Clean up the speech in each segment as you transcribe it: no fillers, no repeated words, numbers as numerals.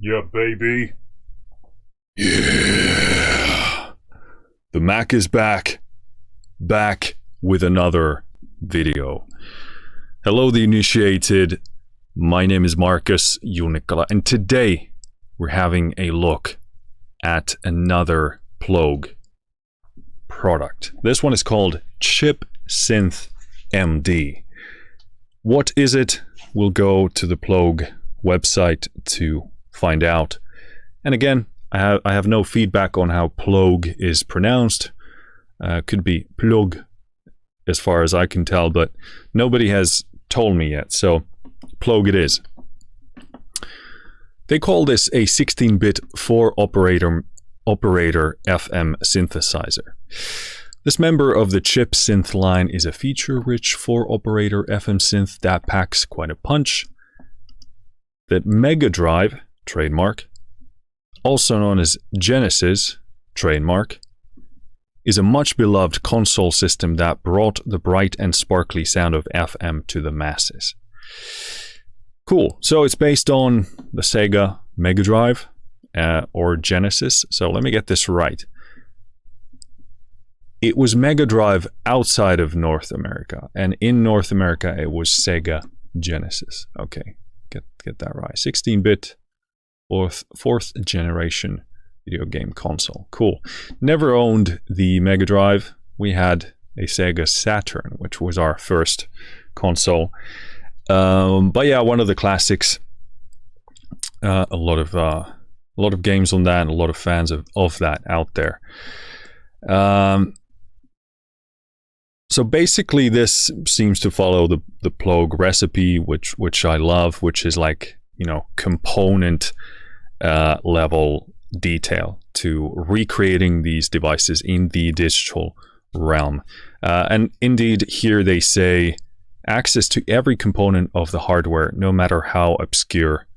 Yeah, baby. Yeah. The Mac is back. Back with another video. Hello, the initiated. My name is Marcus Junikala, and today we're having a look at another Plogue product. This one is called Chipsynth MD. What is it? We'll go to the Plogue website to find out. And again, I have no feedback on how Plogue is pronounced. Could be Plug, as far as I can tell, but nobody has told me yet. So Plogue it is. They call this a 16-bit 4-operator FM synthesizer. This member of the Chipsynth line is a feature-rich 4-operator FM synth that packs quite a punch. That Mega Drive, trademark, also known as Genesis, trademark, is a much-beloved console system that brought the bright and sparkly sound of FM to the masses. Cool. So it's based on the Sega Mega Drive or Genesis. So let me get this right. It was Mega Drive outside of North America, and in North America it was Sega Genesis. Okay, get that right. 16-bit, fourth generation video game console. Cool. Never owned the Mega Drive. We had a Sega Saturn, which was our first console. But yeah, one of the classics. A lot of games on that, and a lot of fans of that out there. So basically, this seems to follow the Plogue recipe, which I love, which is like, you know, component level detail to recreating these devices in the digital realm. And indeed, here they say access to every component of the hardware, no matter how obscure.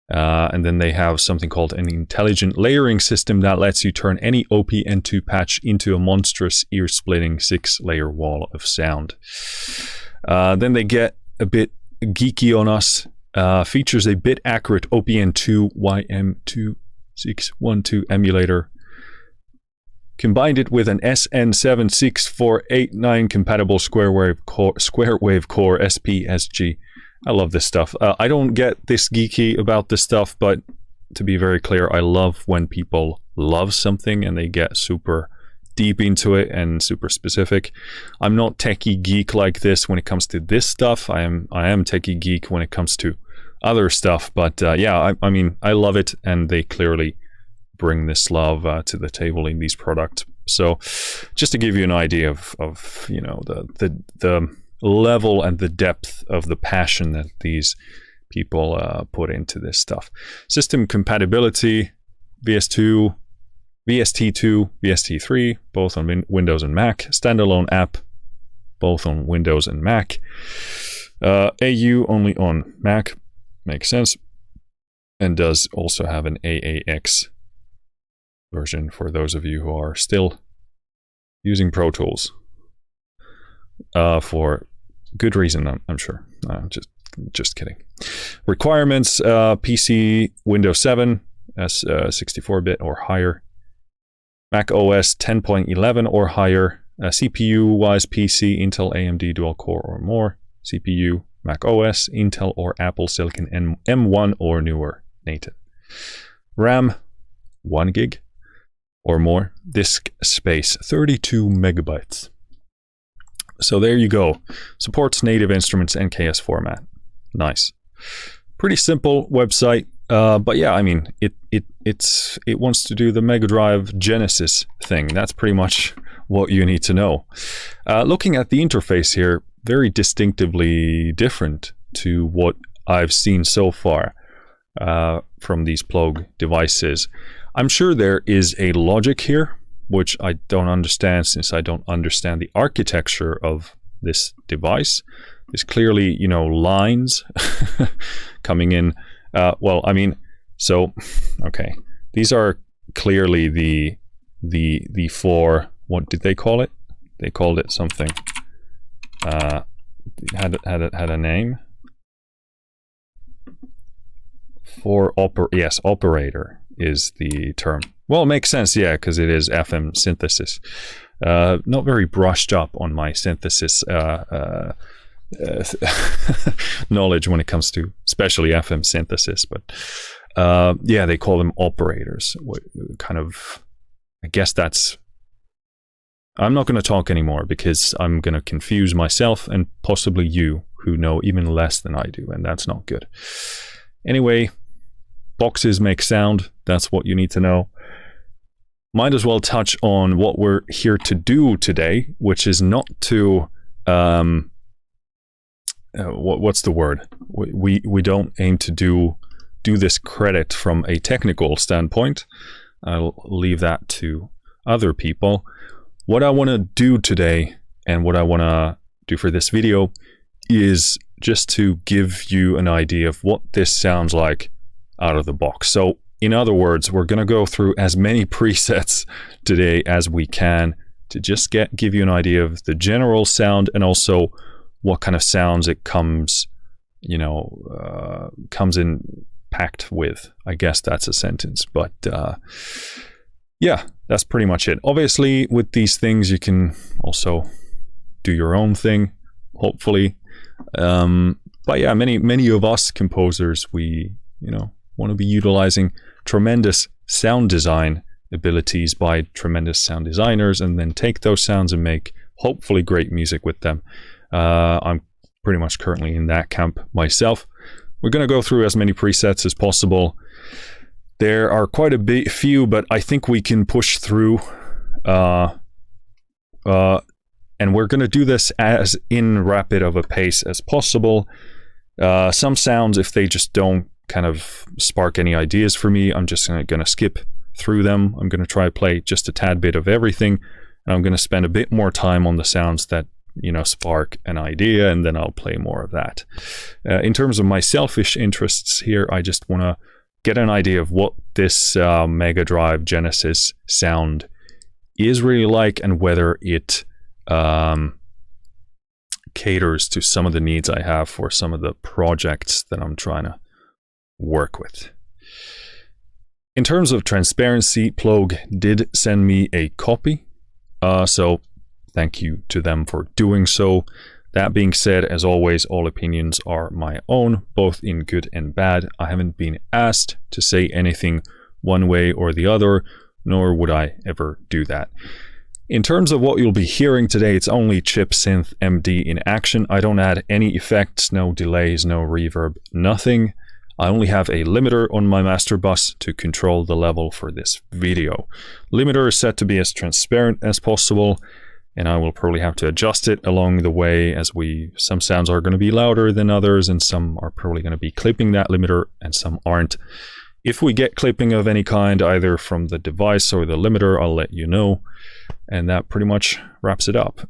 And then they have something called an intelligent layering system that lets you turn any OPN2 patch into a monstrous ear-splitting 6-layer wall of sound. Then they get a bit geeky on us. Features a bit-accurate OPN2 YM2612 emulator. Combined it with an SN76489 compatible square wave core SPSG. I love this stuff. I don't get this geeky about this stuff, but to be very clear, I love when people love something and they get super deep into it and super specific. I'm not techie geek like this when it comes to this stuff. I am techie geek when it comes to other stuff. But yeah, I mean, I love it, and they clearly bring this love to the table in these products. So just to give you an idea of you know, the level and the depth of the passion that these people put into this stuff. System compatibility, VST2, VST3, both on Windows and Mac. Standalone app, both on Windows and Mac. AU only on Mac, makes sense. And does also have an AAX version for those of you who are still using Pro Tools. For good reason, I'm sure. Just kidding. Requirements: PC Windows 7 as 64-bit or higher, Mac OS 10.11 or higher, CPU-wise PC Intel AMD dual core or more, CPU Mac OS Intel or Apple Silicon M1 or newer native, RAM 1 gig or more, disk space 32 megabytes. So there you go. Supports native instruments NKS format. Nice. Pretty simple website. But yeah, I mean, it wants to do the Mega Drive Genesis thing. That's pretty much what you need to know. Looking at the interface here, very distinctively different to what I've seen so far from these Plogue devices. I'm sure there is a logic here, which I don't understand, since I don't understand the architecture of this device. There's clearly, you know, lines coming in. Well, I mean, so, okay. These are clearly the four, what did they call it? They called it something. Had a name. Yes, operator is the term. Well, it makes sense, yeah, because it is FM synthesis. Not very brushed up on my synthesis knowledge when it comes to especially FM synthesis, but yeah, they call them operators. Kind of, I guess that's, I'm not going to talk anymore because I'm going to confuse myself and possibly you who know even less than I do, and that's not good. Anyway, boxes make sound. That's what you need to know. Might as well touch on what we're here to do today, which is not to what's the word? We don't aim to do this credit from a technical standpoint. I'll leave that to other people. What I want to do today and what I want to do for this video is just to give you an idea of what this sounds like out of the box. So in other words, we're going to go through as many presets today as we can to just give you an idea of the general sound and also what kind of sounds it comes in packed with. I guess that's a sentence, but yeah, that's pretty much it. Obviously, with these things, you can also do your own thing, hopefully. But yeah, many of us composers, we want to be utilizing tremendous sound design abilities by tremendous sound designers, and then take those sounds and make hopefully great music with them. I'm pretty much currently in that camp myself. We're going to go through as many presets as possible. There are quite a few, but I think we can push through. And we're going to do this as in rapid of a pace as possible. Some sounds, if they just don't kind of spark any ideas for me, I'm just going to skip through them. I'm going to try to play just a tad bit of everything, and I'm going to spend a bit more time on the sounds that spark an idea, and then I'll play more of that. In terms of my selfish interests here, I just want to get an idea of what this Mega Drive Genesis sound is really like, and whether it caters to some of the needs I have for some of the projects that I'm trying to work with. In terms of transparency, Plogue did send me a copy, so thank you to them for doing so. That being said, as always, all opinions are my own, both in good and bad. I haven't been asked to say anything one way or the other, nor would I ever do that. In terms of what you'll be hearing today, it's only Chipsynth MD in action. I don't add any effects, no delays, no reverb, nothing. I only have a limiter on my master bus to control the level for this video. Limiter is set to be as transparent as possible, and I will probably have to adjust it along the way, as some sounds are going to be louder than others, and some are probably going to be clipping that limiter and some aren't. If we get clipping of any kind, either from the device or the limiter, I'll let you know. And that pretty much wraps it up.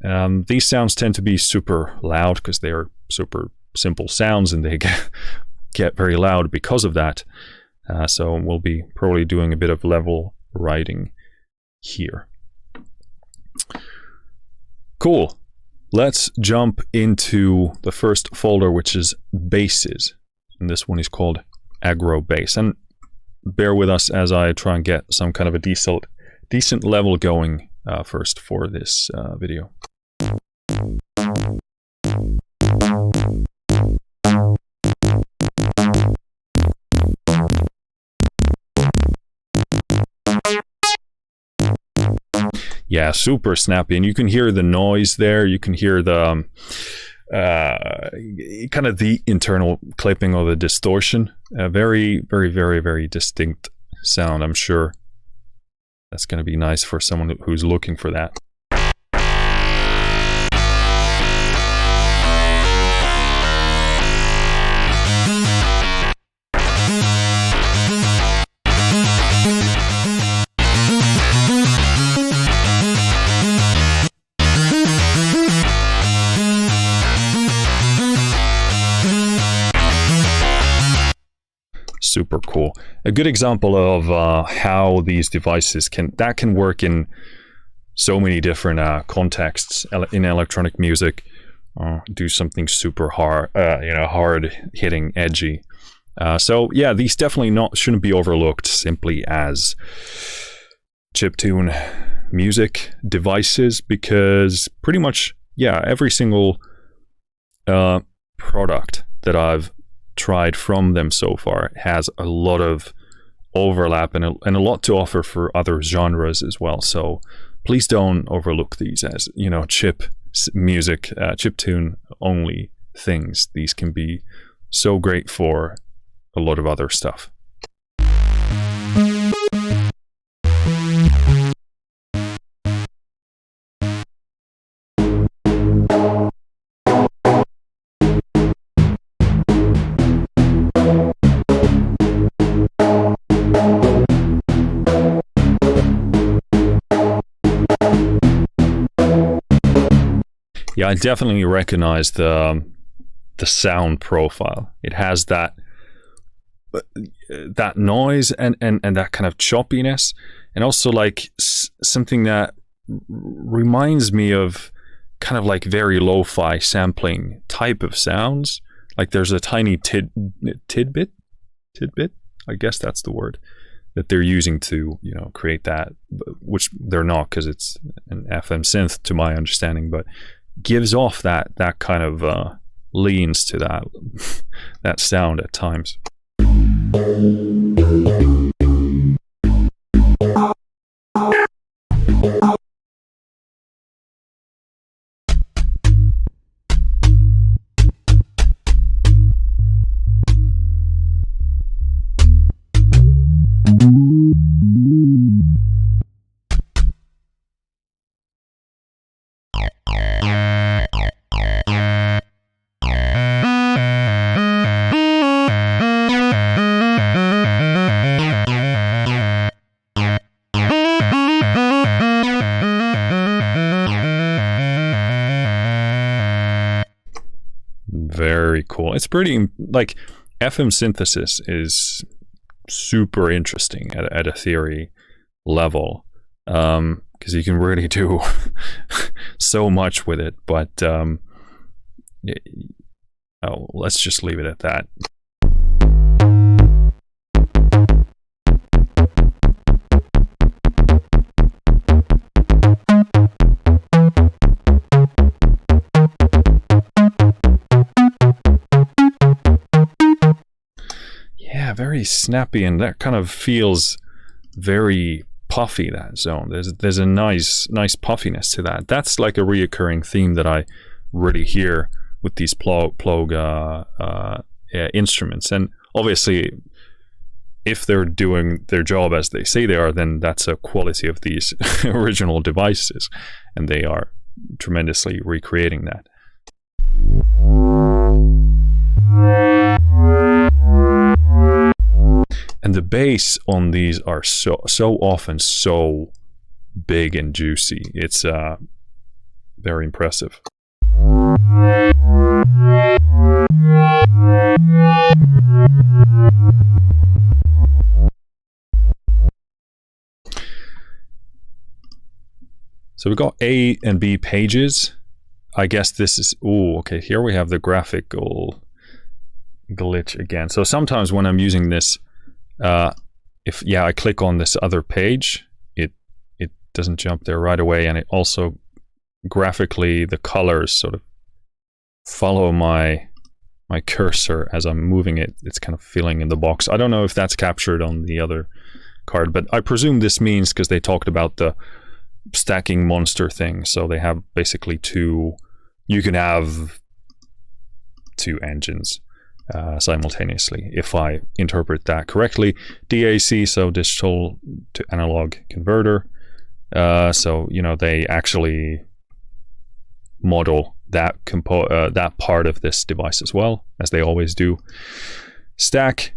These sounds tend to be super loud because they are super simple sounds, and they get very loud because of that. So we'll be probably doing a bit of level writing here. Cool. Let's jump into the first folder, which is basses. And this one is called Aggro Bass. And bear with us as I try and get some kind of a decent level going first for this video. Yeah, super snappy, and you can hear the noise there. You can hear the kind of the internal clipping or the distortion. A very, very, very, very distinct sound. I'm sure that's going to be nice for someone who's looking for that. Super cool. A good example of how these devices can work in so many different contexts in electronic music. Do something super hard, hard hitting, edgy. So yeah, these definitely shouldn't be overlooked simply as chiptune music devices, because pretty much, yeah, every single product that I've tried from them so far has a lot of overlap and a lot to offer for other genres as well. So please don't overlook these as, you know, chip music, chiptune only things. These can be so great for a lot of other stuff. Yeah, I definitely recognize the sound profile. It has that noise and that kind of choppiness, and also like something that reminds me of kind of like very lo-fi sampling type of sounds. Like there's a tiny tidbit, I guess that's the word, that they're using to, you know, create that, which they're not, because it's an FM synth to my understanding, but gives off that kind of leans to that sound at times. Very cool. It's pretty, like, FM synthesis is super interesting at a theory level, because you can really do so much with it, but let's just leave it at that. Yeah, very snappy, and that kind of feels very puffy, that zone. There's a nice puffiness to that. That's like a reoccurring theme that I really hear with these Plogue instruments. And obviously, if they're doing their job as they say they are, then that's a quality of these original devices, and they are tremendously recreating that. And the bass on these are so often so big and juicy. It's very impressive. So we got A and B pages. I guess this is, oh, okay, here we have the graphical glitch again. So sometimes when I'm using this, if I click on this other page, it doesn't jump there right away, and it also graphically, the colors sort of follow my cursor as I'm moving it. It's kind of filling in the box. I don't know if that's captured on the other card, but I presume this means, because they talked about the stacking monster thing, so they have basically you can have two engines simultaneously, if I interpret that correctly. DAC, so digital to analog converter. So, you know, they actually model that that part of this device as well, as they always do. Stack,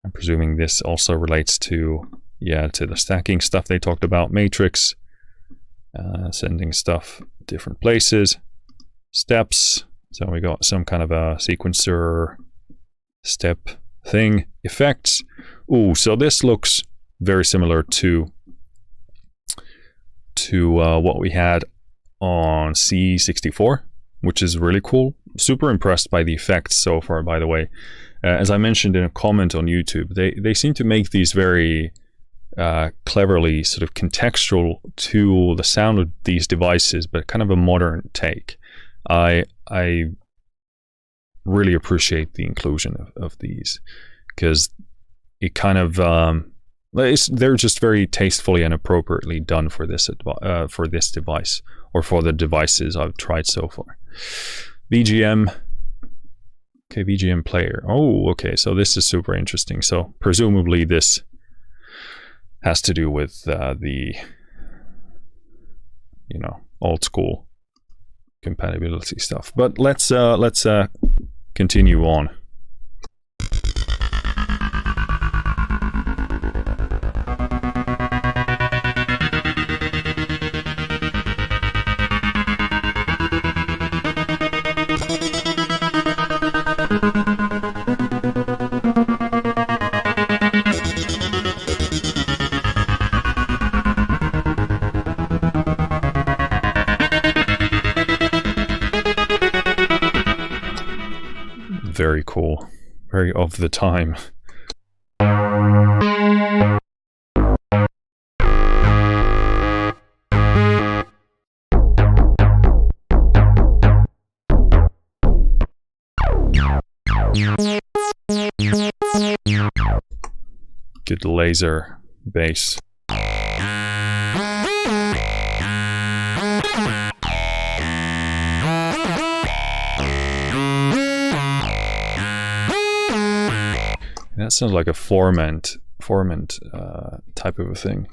I'm presuming this also relates to the stacking stuff they talked about. Matrix, sending stuff different places. Steps, so we got some kind of a sequencer step thing. Effects, so this looks very similar to what we had on C64, which is really cool. Super impressed by the effects so far, by the way. as I mentioned in a comment on YouTube, they seem to make these very cleverly sort of contextual to the sound of these devices, but kind of a modern take. I really appreciate the inclusion of these, because it kind of they're just very tastefully and appropriately done for this device, or for the devices I've tried so far. VGM. Okay, VGM player. Oh, okay, so this is super interesting. So presumably this has to do with the, you know, old school compatibility stuff. But let's continue on. Very cool, very of the time. Good laser bass. That sounds like a formant type of a thing.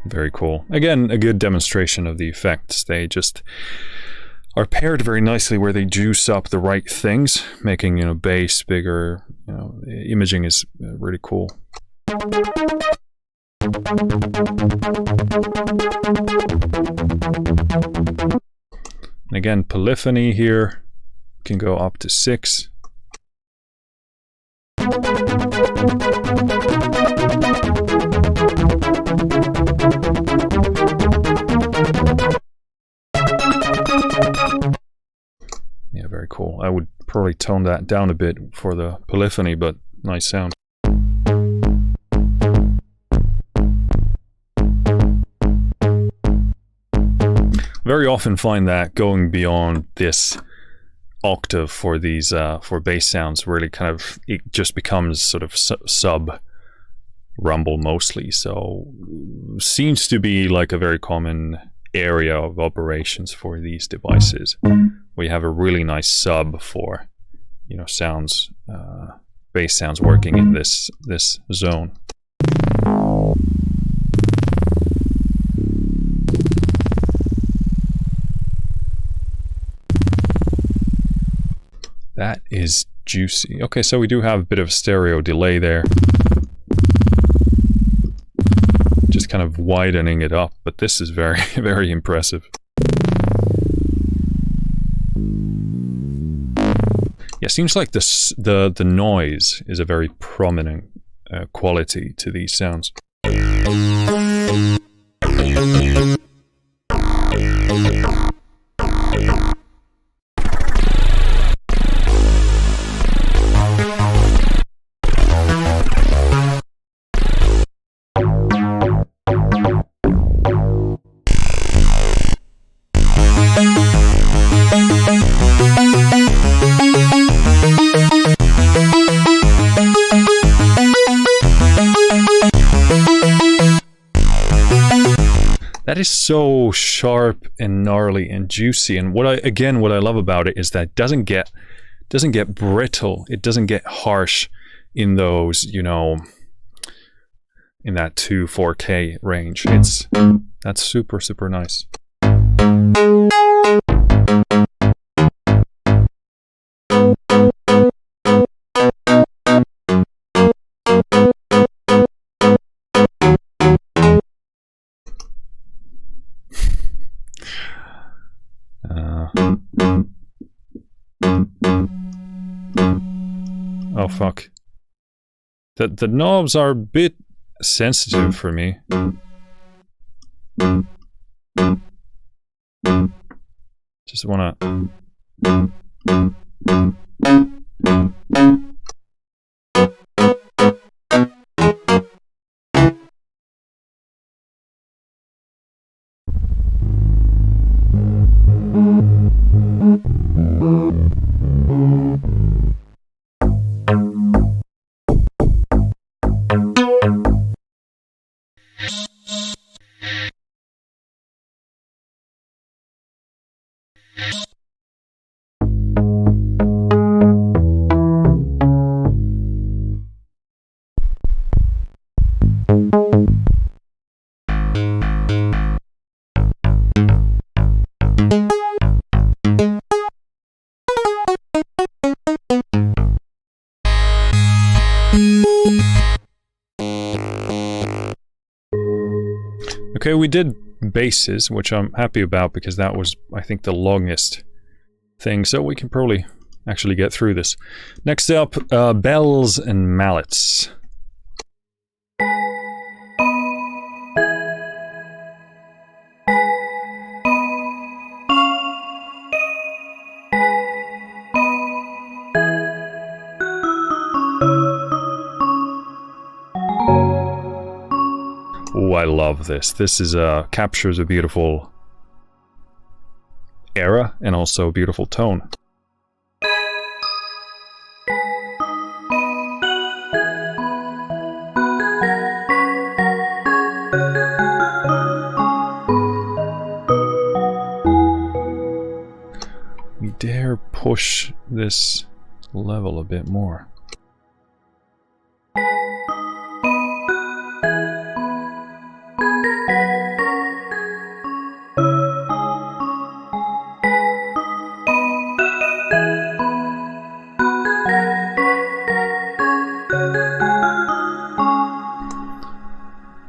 Very cool. Again, a good demonstration of the effects. They just are paired very nicely, where they juice up the right things, making, you know, bass bigger. You know, imaging is really cool. And again, polyphony here can go up to 6. Yeah, very cool. I would probably tone that down a bit for the polyphony, but nice sound. Very often find that going beyond this octave for these for bass sounds really kind of, it just becomes sort of sub rumble mostly. So seems to be like a very common area of operations for these devices. We have a really nice sub for, you know, sounds, bass sounds working in this zone. That is juicy. Okay, so we do have a bit of stereo delay there. Just kind of widening it up, but this is very, very impressive. Yeah, seems like the noise is a very prominent quality to these sounds. That is so sharp and gnarly and juicy, and what I love about it is that it doesn't get brittle. It doesn't get harsh in those, you know, in that 2-4K range. That's super, super nice. fuck. The knobs are a bit sensitive for me. Just wanna... Okay, we did basses, which I'm happy about because that was, I think, the longest thing, so we can probably actually get through this. Next up, bells and mallets. Oh, I love this. This is captures a beautiful era and also a beautiful tone. We dare push this level a bit more.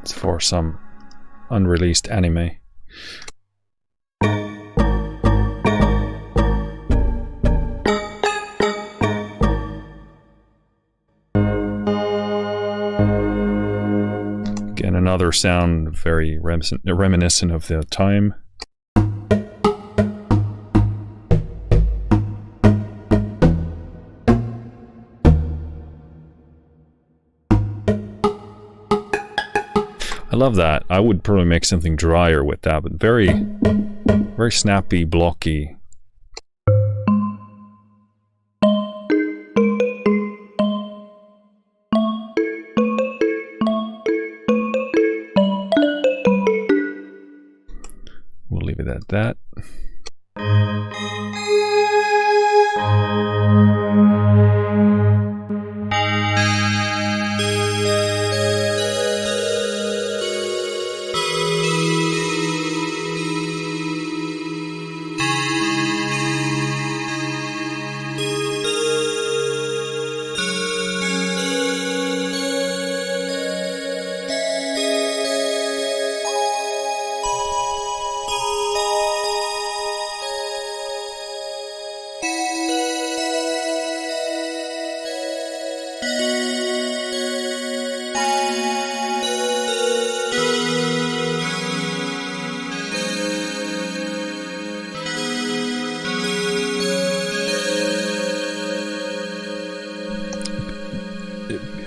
For some unreleased anime. Again, another sound very reminiscent of the time. I love that. I would probably make something drier with that, but very, very snappy, blocky. We'll leave it at that.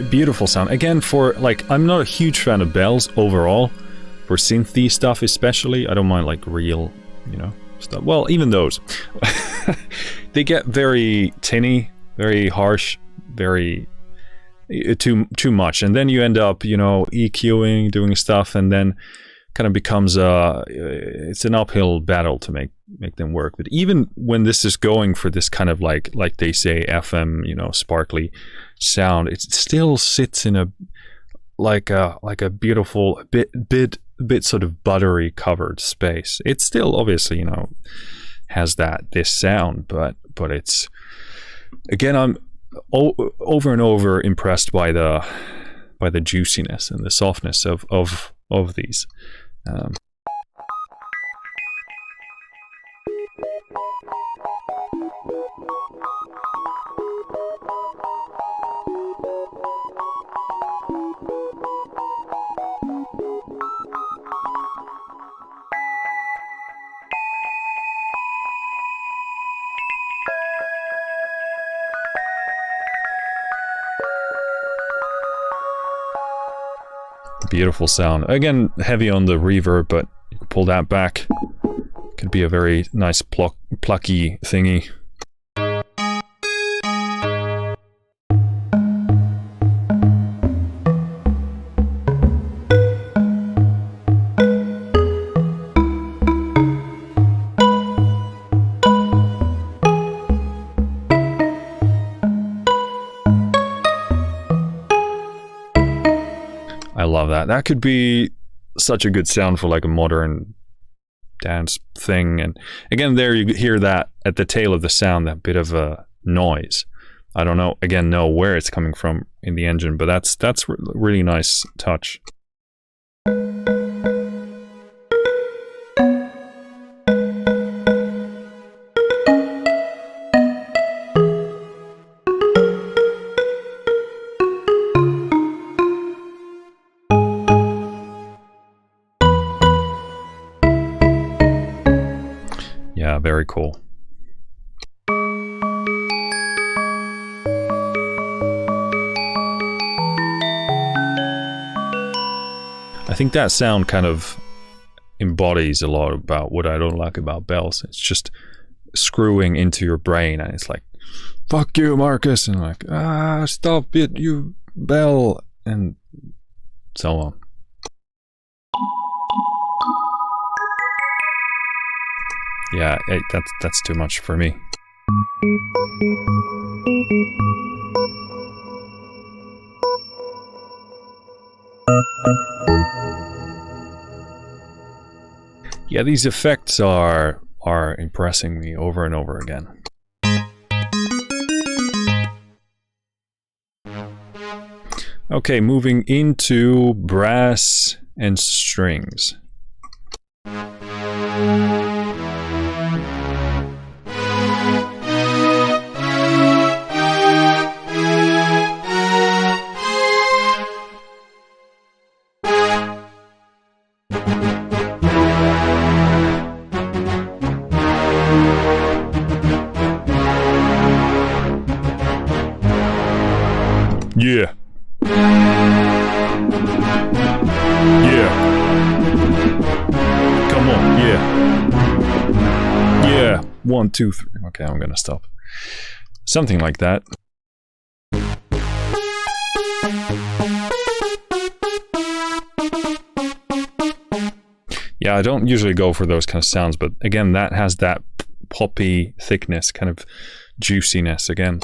Beautiful sound. Again, for like, I'm not a huge fan of bells overall. For synthy stuff especially, I don't mind like real, you know, stuff. Well, even those. They get very tinny, very harsh, very too much, and then you end up, you know, EQing, doing stuff, and then kind of becomes it's an uphill battle to make them work. But even when this is going for this kind of like they say FM, you know, sparkly sound, it still sits in a like a beautiful bit sort of buttery covered space. It still obviously, you know, has this sound, but it's, again, I'm over and over impressed by the juiciness and the softness of these. Beautiful sound. Again, heavy on the reverb, but you can pull that back. Could be a very nice plucky thingy. I love that. That could be such a good sound for like a modern dance thing. And again, there you hear that at the tail of the sound, that bit of a noise. I don't know where it's coming from in the engine, but that's really nice touch. Yeah, very cool. I think that sound kind of embodies a lot about what I don't like about bells. It's just screwing into your brain, and it's like, fuck you, Marcus, and like, stop it, you bell, and so on. Yeah, that's too much for me. Yeah, these effects are impressing me over and over again. Okay, moving into brass and strings. Yeah. Yeah. Come on, yeah. Yeah. 1, 2, 3. Okay, I'm gonna stop. Something like that. Yeah, I don't usually go for those kind of sounds, but again, that has that poppy thickness, kind of juiciness again.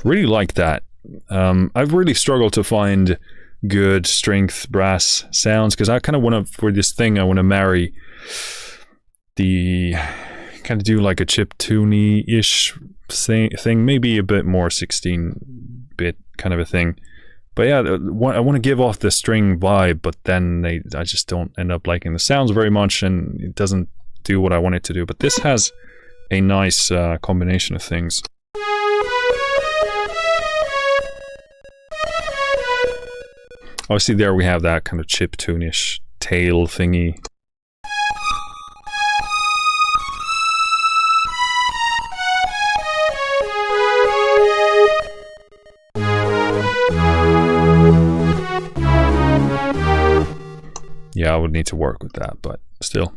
Really like that. I've really struggled to find good strength brass sounds, because I kind of want to, for this thing, I want to marry the, kind of do like a chiptune-ish thing, maybe a bit more 16-bit kind of a thing. But yeah, I want to give off the string vibe, but then I just don't end up liking the sounds very much, and it doesn't do what I want it to do. But this has a nice combination of things. Obviously there we have that kind of chiptune-ish tail thingy. Yeah, I would need to work with that, but still.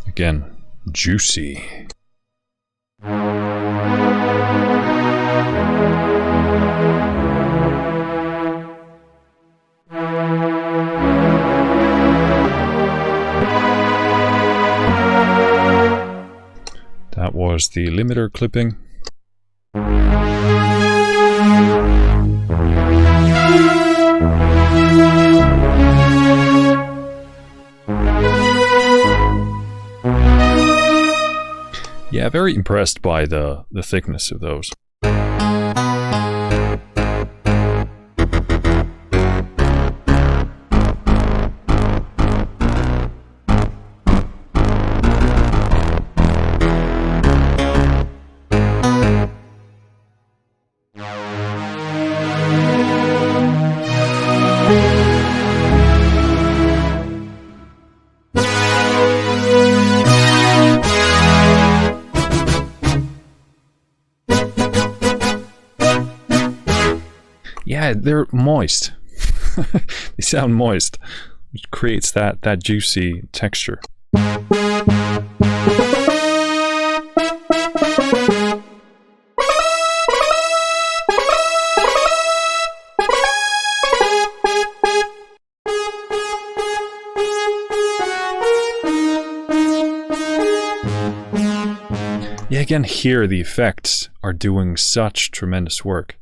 Again, juicy. That was the limiter clipping. very impressed by the thickness of those. Yeah, they're moist. They sound moist, which creates that juicy texture. Yeah, again, here the effects are doing such tremendous work.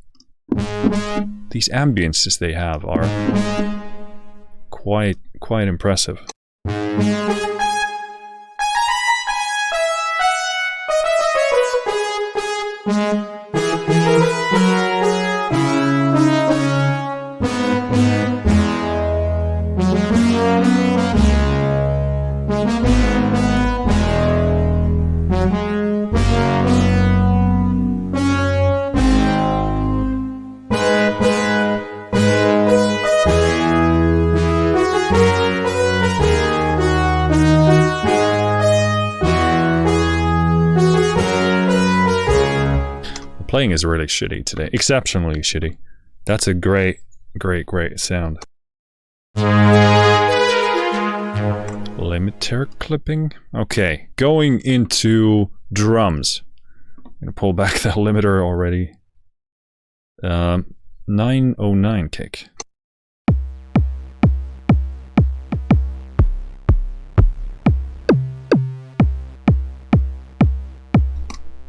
These ambiences they have are quite impressive. Playing is really shitty today, exceptionally shitty. That's a great sound. Limiter clipping. Okay, going into drums. I'm gonna pull back the limiter already. 909 kick.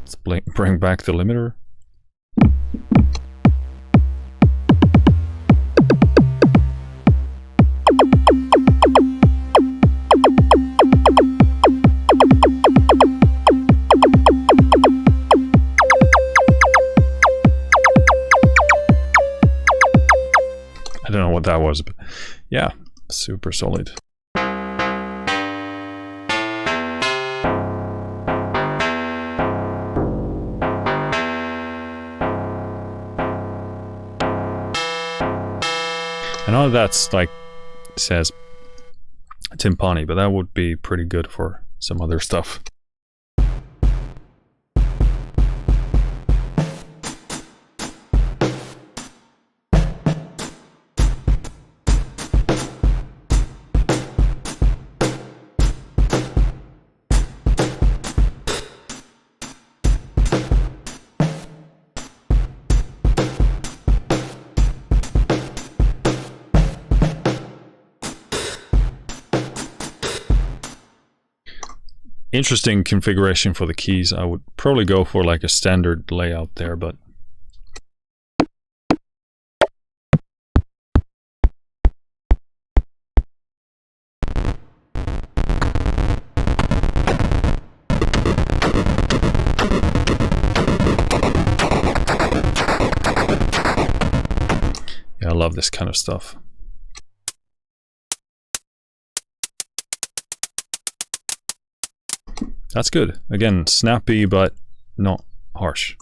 Let's bring back the limiter. I don't know what that was, but yeah, super solid. I know that's like, it says timpani, but that would be pretty good for some other stuff. Interesting configuration for the keys. I would probably go for like a standard layout there, but yeah, I love this kind of stuff. That's good. Again, snappy, but not harsh.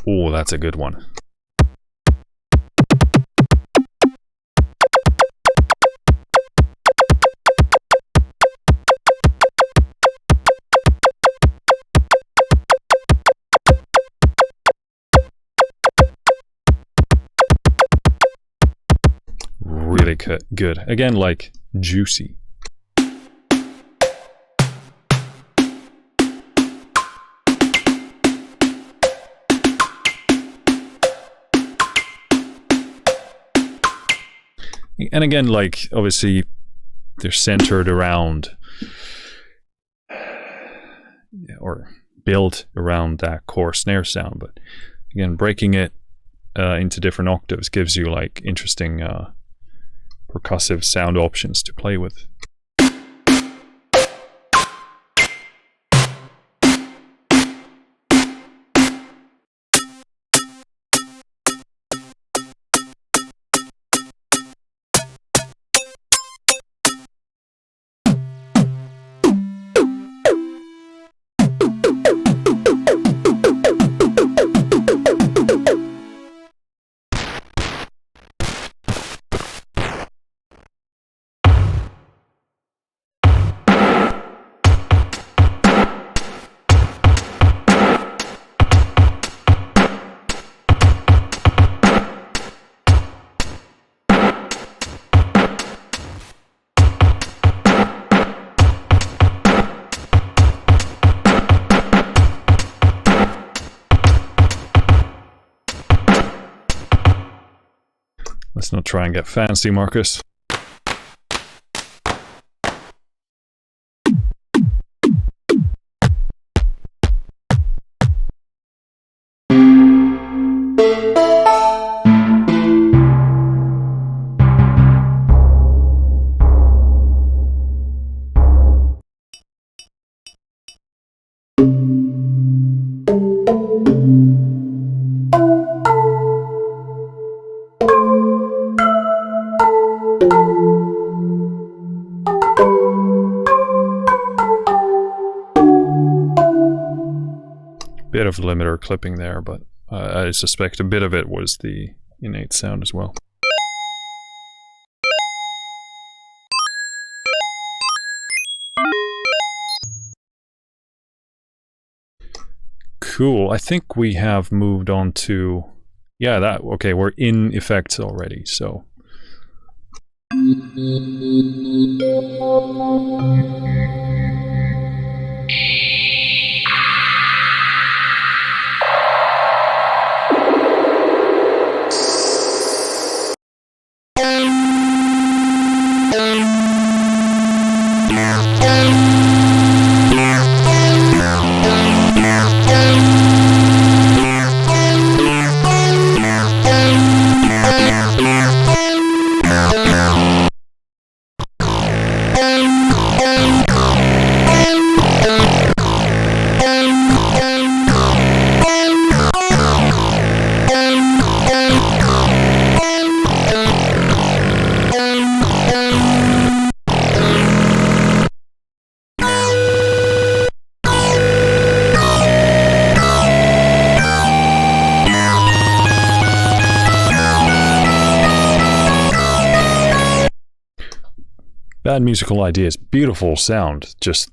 Oh, that's a good one. Really good. Again, like juicy. And again, like obviously they're centered around or built around that core snare sound, but again, breaking it into different octaves gives you like interesting percussive sound options to play with. Let's not try and get fancy, Marcus. Bit of limiter clipping there, but I suspect a bit of it was the innate sound as well. Cool. I think we have moved on to, yeah, that, okay, we're in effects already, so. Bad musical ideas, beautiful sound, just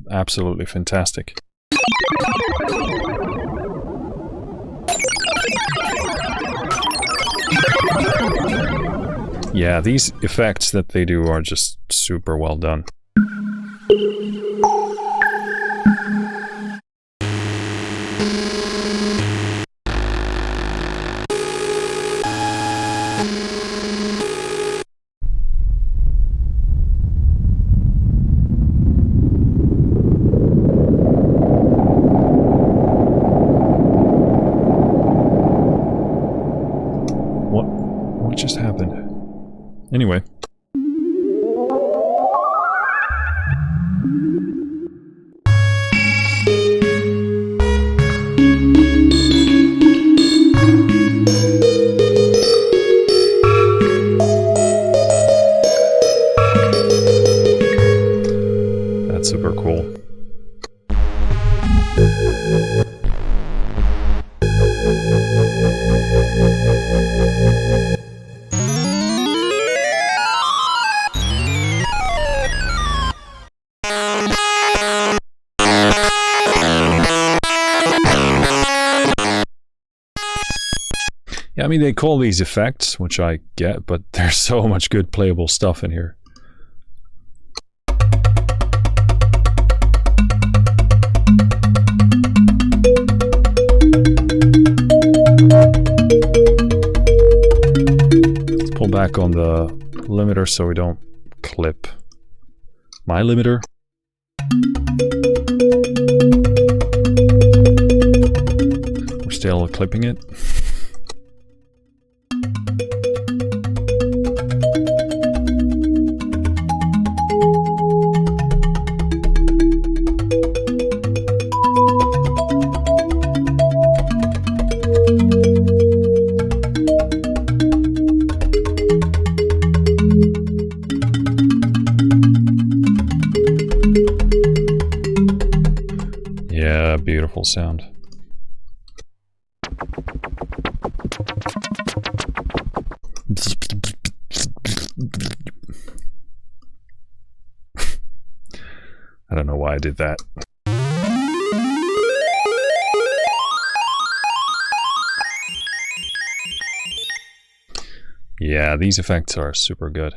absolutely fantastic. Yeah, these effects that they do are just super well done. What just happened? Anyway. That's super cool. Yeah, I mean, they call these effects, which I get, but there's so much good playable stuff in here. Let's pull back on the limiter so we don't clip my limiter. We're still clipping it. Yeah, beautiful sound. I don't know why I did that. Yeah, these effects are super good.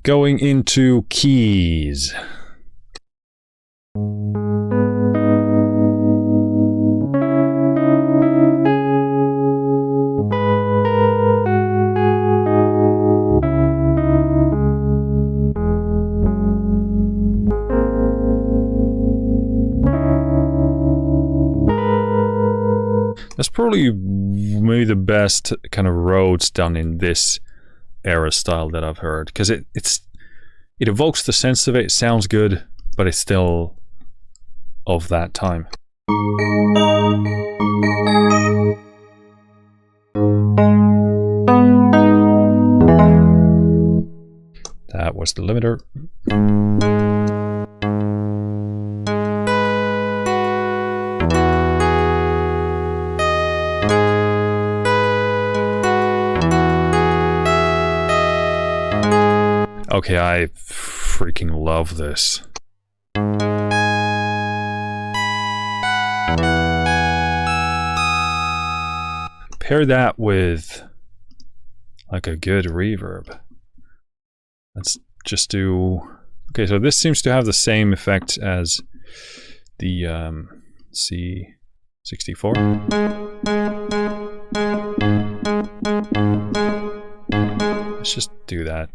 Going into keys. That's probably maybe the best kind of Rhodes done in this era style that I've heard, because it evokes the sense of it. It sounds good, but it's still of that time. That was the limiter. Okay, I freaking love this. Pair that with like a good reverb. Let's just do... Okay, so this seems to have the same effect as the C64. Let's just do that.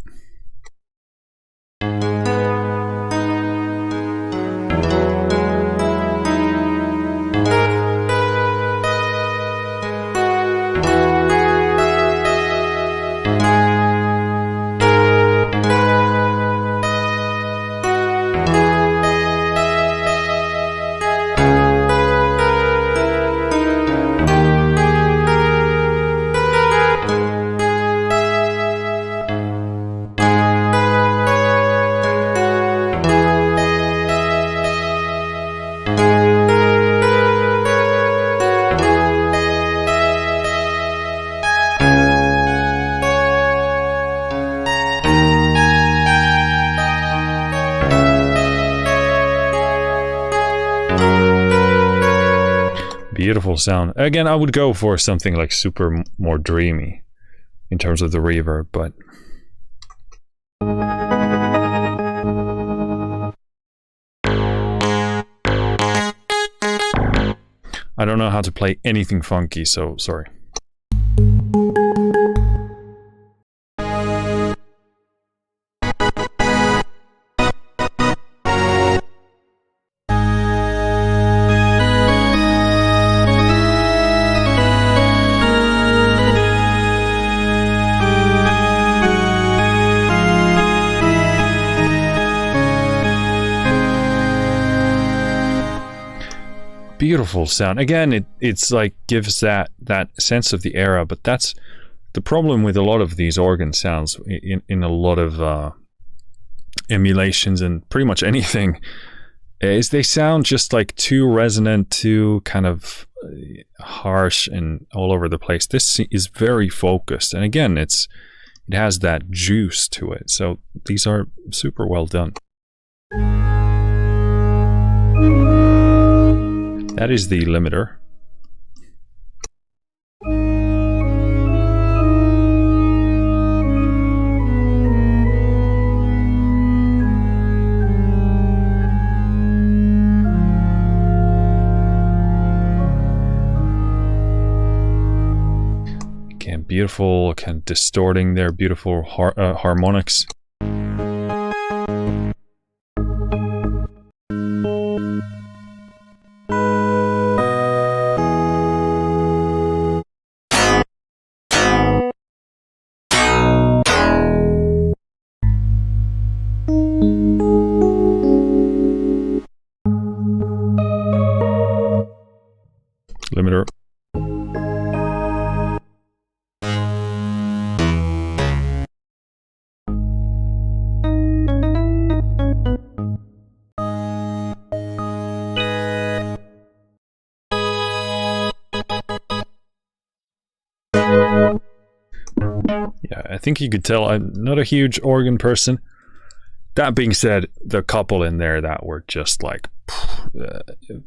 Beautiful sound. Again, I would go for something like super more dreamy in terms of the reverb, but I don't know how to play anything funky, so sorry. Beautiful sound. Again, it's like gives that sense of the era, but that's the problem with a lot of these organ sounds in a lot of emulations and pretty much anything, is they sound just like too resonant, too kind of harsh and all over the place. This is very focused, and again, it has that juice to it. So these are super well done. That is the limiter. Again, beautiful, kind of distorting their beautiful harmonics. Limiter. Yeah, I think you could tell I'm not a huge organ person. That being said, the couple in there that were just like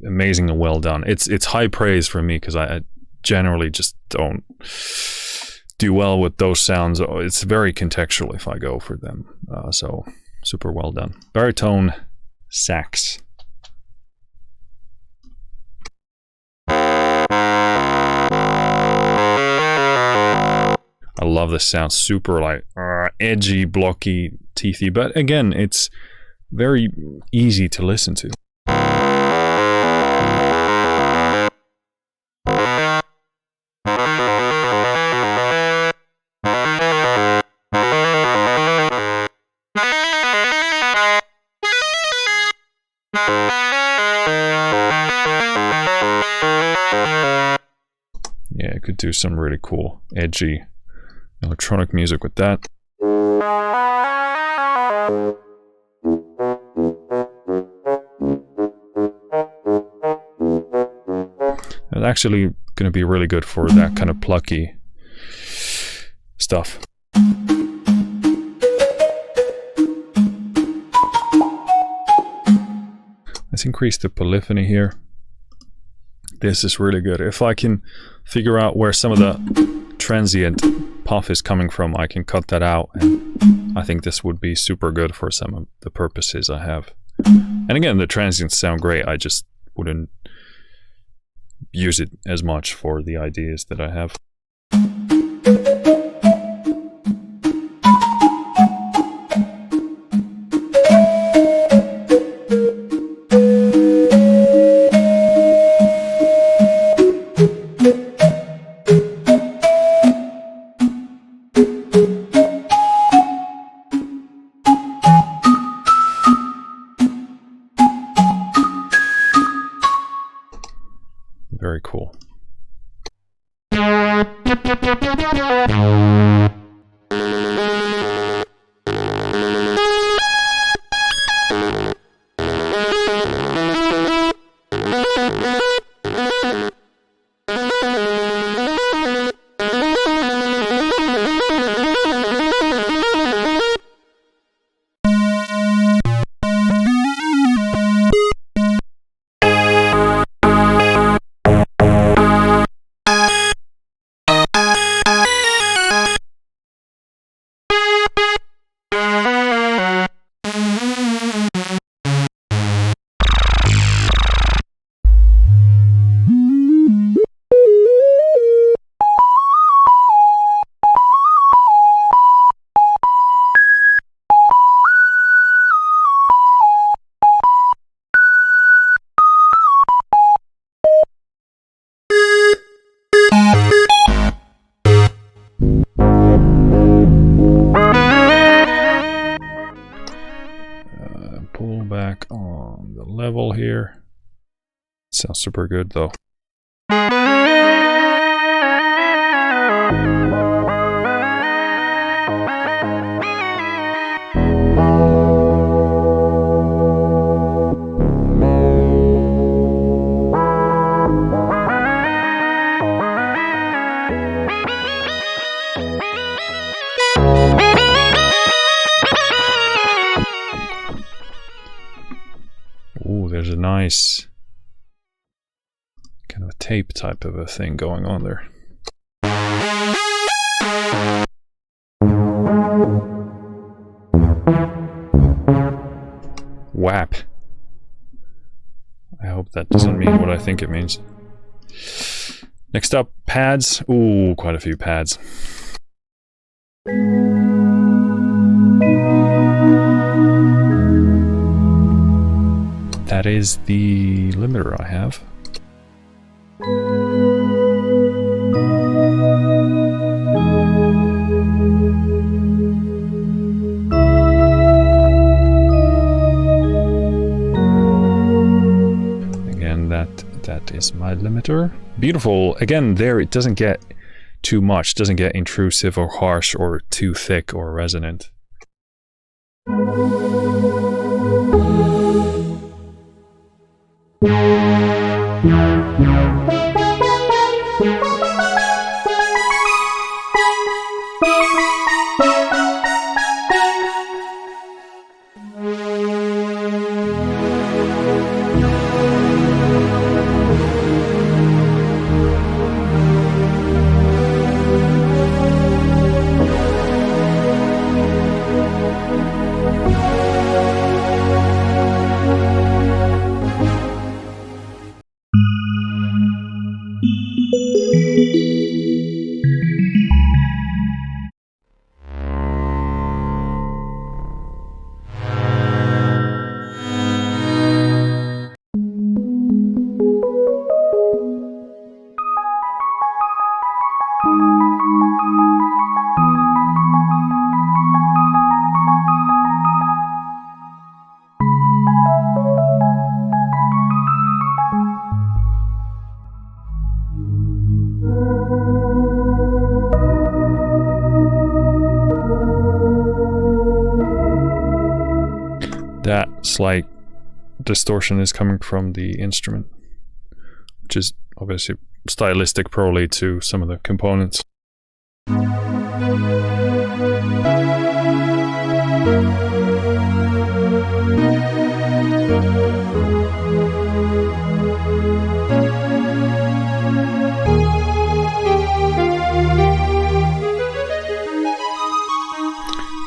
amazing and well done. It's high praise for me because I generally just don't do well with those sounds. It's very contextual if I go for them. So super well done. Baritone sax. I love this sound. Super like edgy, blocky, teethy, but again, it's very easy to listen to. Yeah, I could do some really cool, edgy electronic music with that. It's actually going to be really good for that kind of plucky stuff. Let's increase the polyphony here. This is really good. If I can figure out where some of the transient puff is coming from, I can cut that out, and I think this would be super good for some of the purposes I have. And again, the transients sound great. I just wouldn't use it as much for the ideas that I have. Very cool. Pull back on the level here. Sounds super good though. Ooh, there's a nice kind of a tape type of a thing going on there. WAP. I hope that doesn't mean what I think it means. Next up, pads. Ooh, quite a few pads. That is the limiter I have. Again, that is my limiter. Beautiful. Again, there it doesn't get too much, doesn't get intrusive or harsh or too thick or resonant. slight distortion is coming from the instrument, which is obviously stylistic probably to some of the components.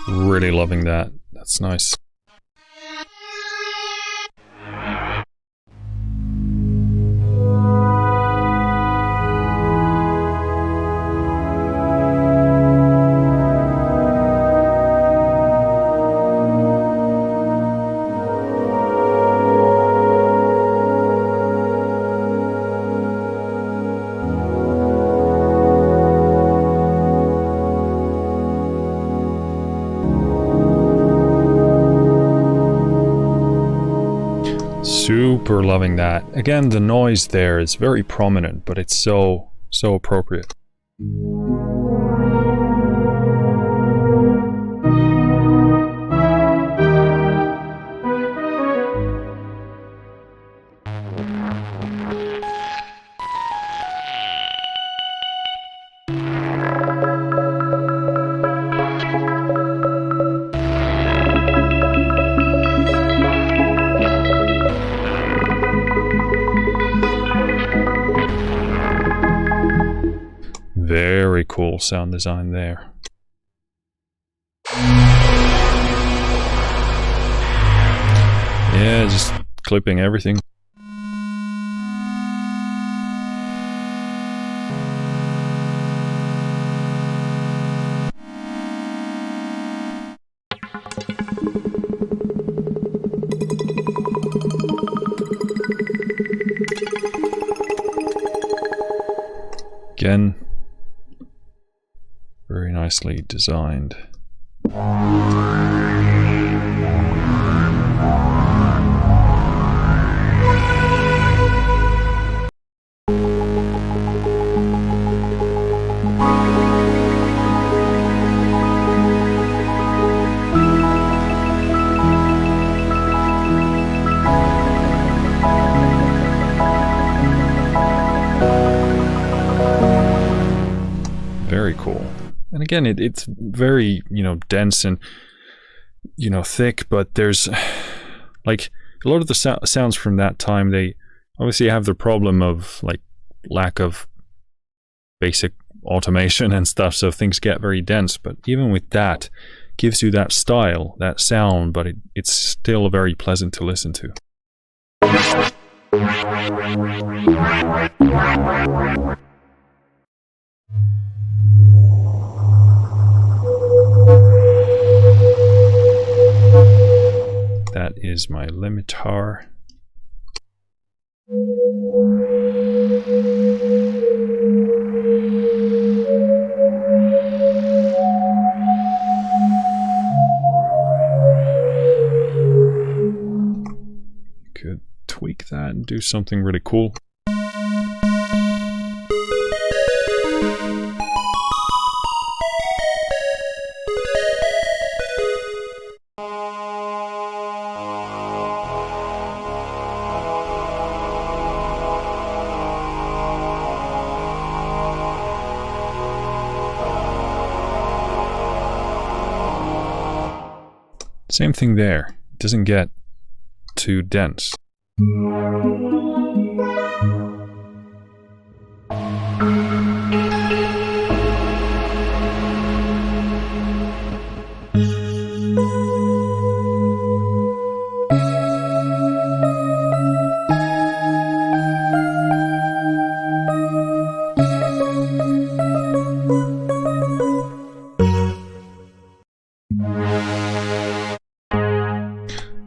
Really loving that. That's nice. Super loving that. Again, the noise there is very prominent, but it's so appropriate. Very cool sound design there. Yeah, just clipping everything. Again, very nicely designed. Very cool. And again, it's very, dense and, thick, but there's like a lot of the sounds from that time, they obviously have the problem of like lack of basic automation and stuff, so things get very dense, but even with that, gives you that style, that sound, but it's still very pleasant to listen to. That is my limitar. Could tweak that and do something really cool. Same thing there. It doesn't get too dense.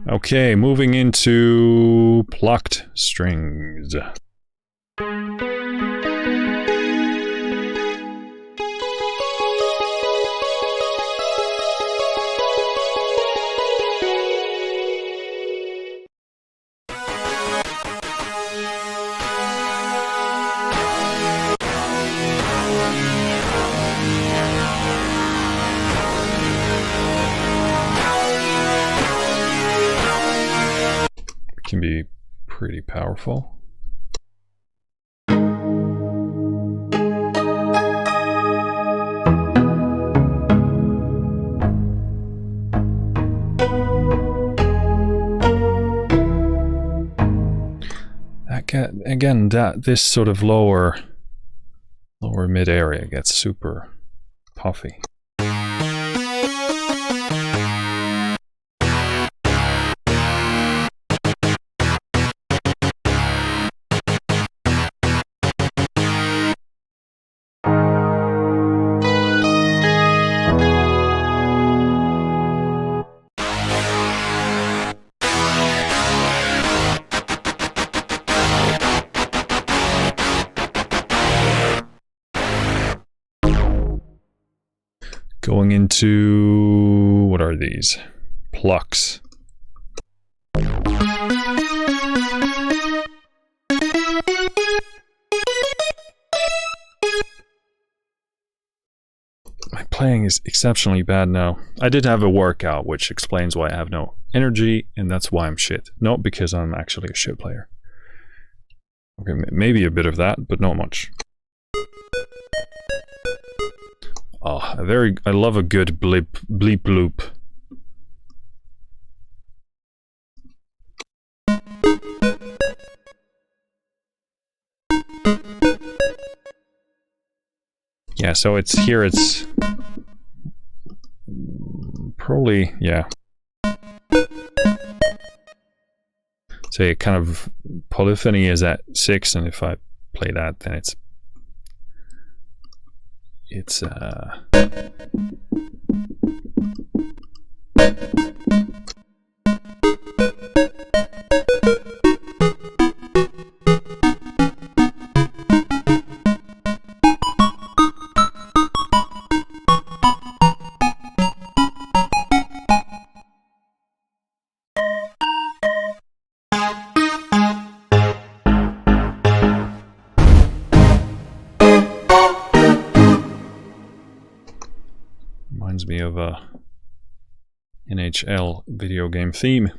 Okay, moving into Plucked Strings. pretty powerful. Again, this sort of lower mid area gets super puffy. Going into, what are these? Plucks. My playing is exceptionally bad now. I did have a workout, which explains why I have no energy, and that's why I'm shit. Not because I'm actually a shit player. Okay, maybe a bit of that, but not much. Oh, I love a good bleep loop. Yeah, so it's probably, yeah. Say kind of polyphony is at 6, and if I play that, then it's reminds me of a NHL video game theme.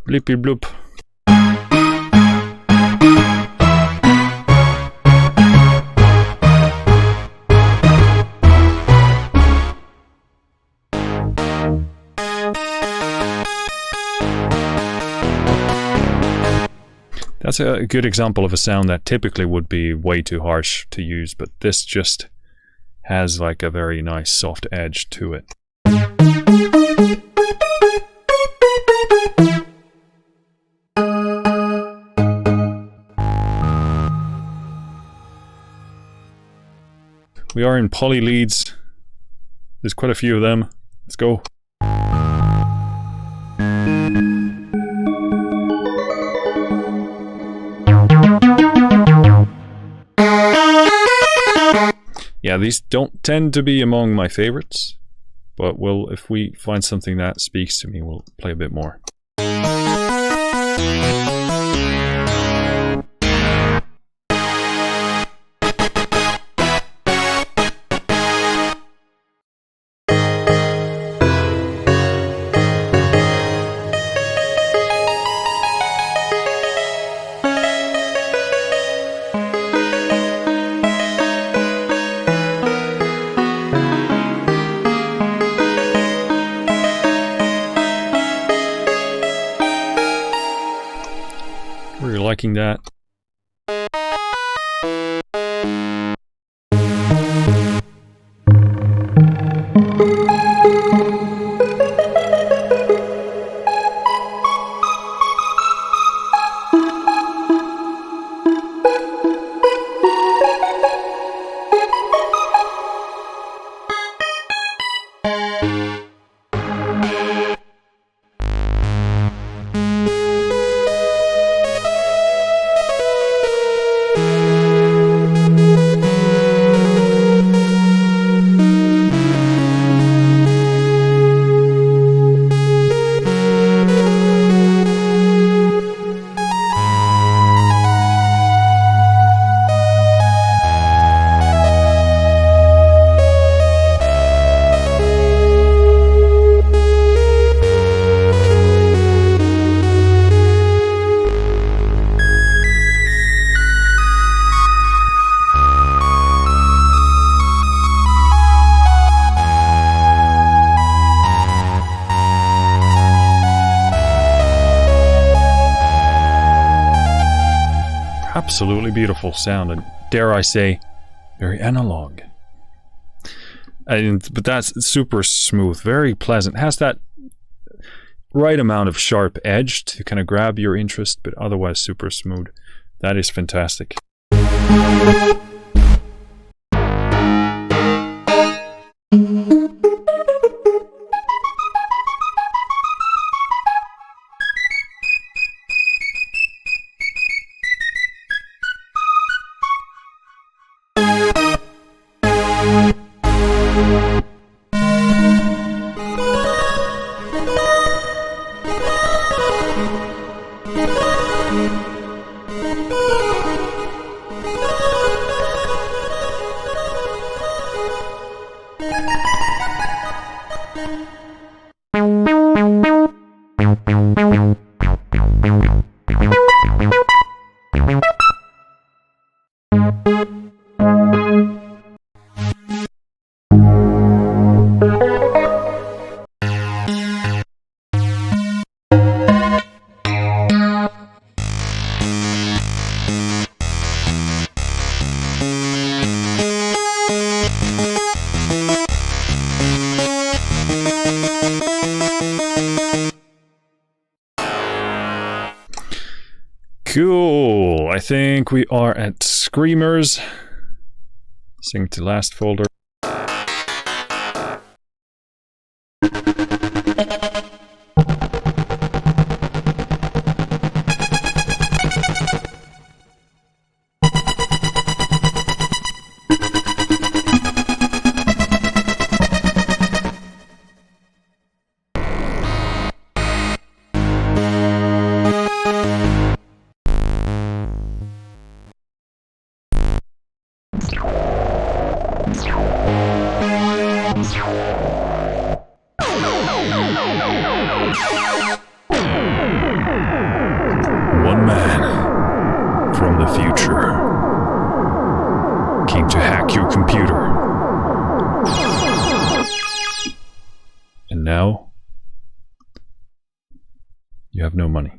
Blippy bloop. That's a good example of a sound that typically would be way too harsh to use, but this just has like a very nice soft edge to it. We are in poly leads. There's quite a few of them. Let's go. Yeah, these don't tend to be among my favorites, but if we find something that speaks to me, we'll play a bit more. Really liking that. absolutely beautiful sound, and dare I say, very analog. But that's super smooth, very pleasant. Has that right amount of sharp edge to kind of grab your interest, but otherwise super smooth. That is fantastic. Cool. I think we are at Screamers. Sync to last folder. One man from the future came to hack your computer. And now you have no money.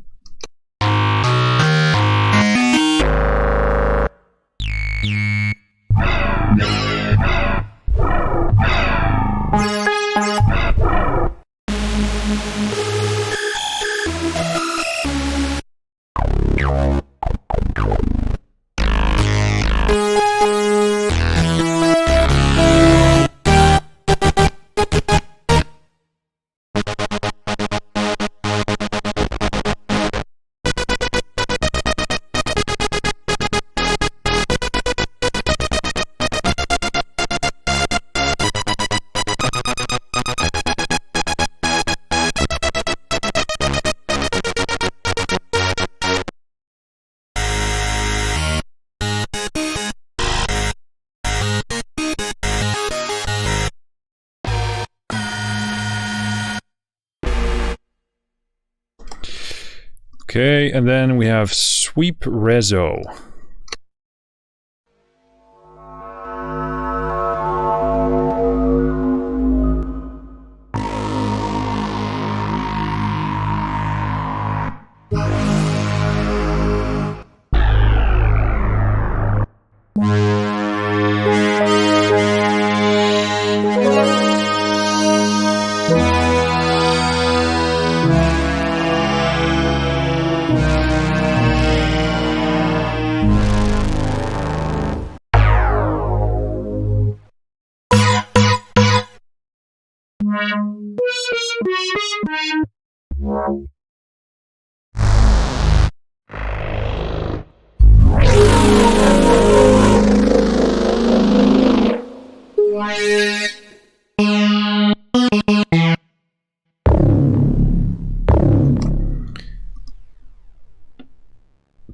Okay, and then we have Sweep Reso.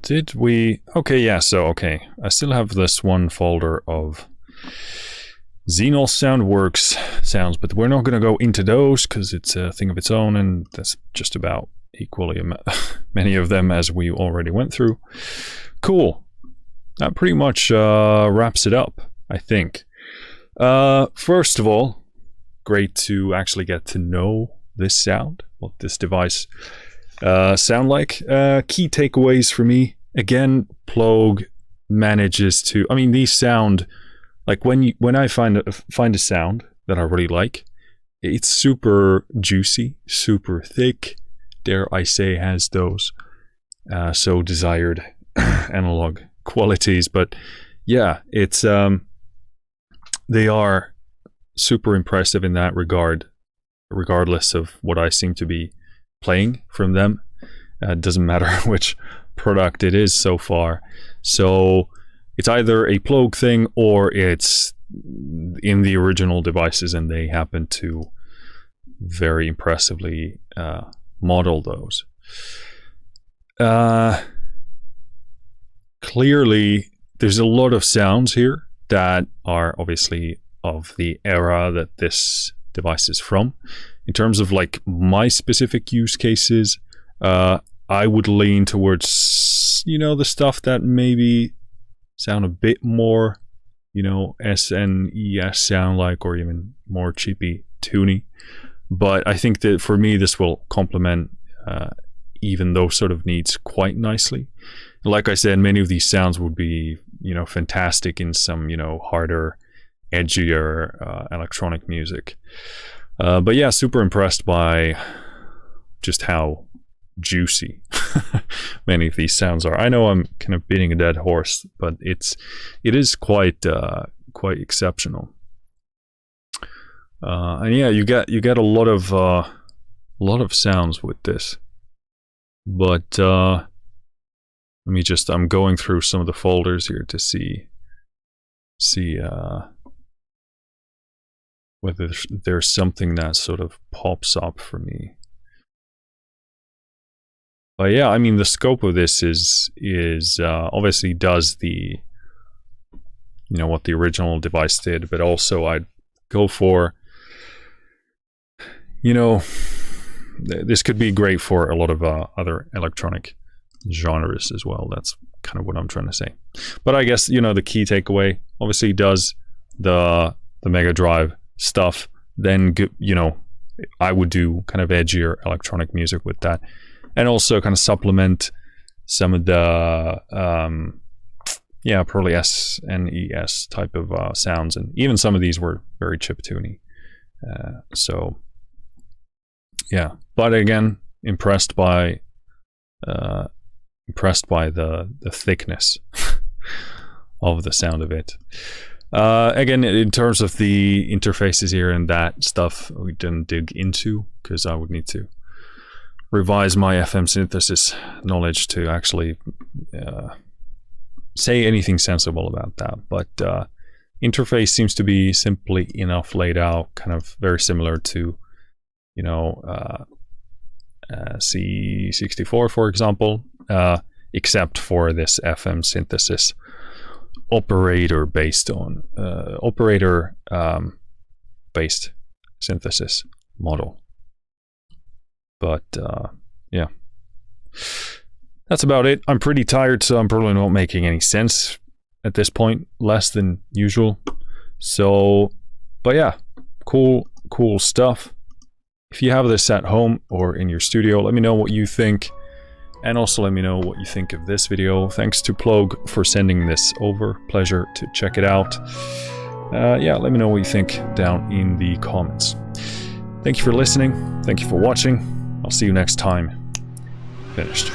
Did we... Okay, yeah, so, okay. I still have this one folder of Xenol Soundworks sounds, but we're not going to go into those because it's a thing of its own, and that's just about equally many of them as we already went through. Cool. That pretty much wraps it up, I think. First of all, great to actually get to know this sound, what this device sound like. Key takeaways for me. again, Plogue manages to, I mean, these sound like when I find a sound that I really like, it's super juicy, super thick, dare I say, has those so desired analog qualities. But yeah, it's they are super impressive in that regard, regardless of what I seem to be playing from them. It doesn't matter which product it is so far. So it's either a Plogue thing or it's in the original devices, and they happen to very impressively model those. Clearly, there's a lot of sounds here that are obviously of the era that this device is from. In terms of like my specific use cases, I would lean towards, you know, the stuff that maybe sound a bit more, you know, SNES sound like, or even more cheapy tuney. But I think that for me, this will complement even those sort of needs quite nicely. Like I said, many of these sounds would be, you know, fantastic in some, you know, harder, edgier electronic music. But yeah, super impressed by just how juicy many of these sounds are. I know I'm kind of beating a dead horse, but it is quite exceptional. And yeah, you get a lot of sounds with this. But I'm going through some of the folders here to see whether there's something that sort of pops up for me. But yeah, I mean, the scope of this is obviously does the, you know, what the original device did, but also I'd go for, you know, this could be great for a lot of other electronic genres as well. That's kind of what I'm trying to say. But I guess, you know, the key takeaway obviously does the Mega Drive stuff. Then, you know, I would do kind of edgier electronic music with that, and also kind of supplement some of the probably SNES type of sounds, and even some of these were very chiptune. So yeah, but again, impressed by the thickness of the sound of it. Again, in terms of the interfaces here and that stuff, we didn't dig into because I would need to revise my FM synthesis knowledge to actually say anything sensible about that. But interface seems to be simply enough laid out, kind of very similar to, you know, C64, for example, except for this FM synthesis operator based synthesis model. But yeah, that's about it. I'm pretty tired, so I'm probably not making any sense at this point, less than usual. So, but yeah, cool stuff. If you have this at home or in your studio, let me know what you think. And also let me know what you think of this video. Thanks to Plogue for sending this over. Pleasure to check it out. Yeah, let me know what you think down in the comments. Thank you for listening. Thank you for watching. I'll see you next time. Finished.